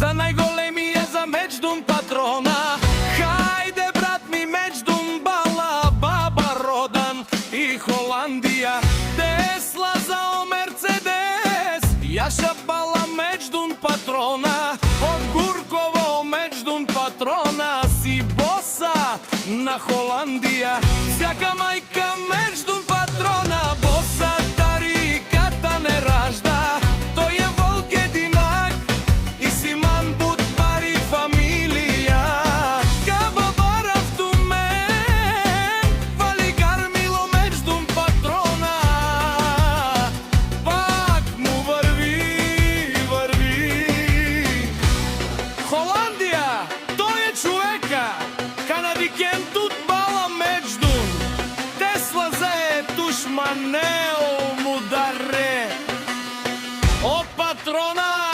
За најголемија за Меџдун патрона. Хајде брат ми Меџдун бала, баба Родан и Холандија. Тесла за Мерцедес, Јаша бала Меџдун патрона. Од Гурково Меџдун патрона, си боса на Холандија. Сјака мајка Меџдун патрона, боса тариката не ражда. Тој е волк единак и Симан Бутбари фамилија. Каба барав ту мен, вали Кармило Меџдун патрона. Пак му врви, врви. Холандија, тој е човека. Канадикен тут бала Меџдун. Тесла за Тушманео му даре. Од патрона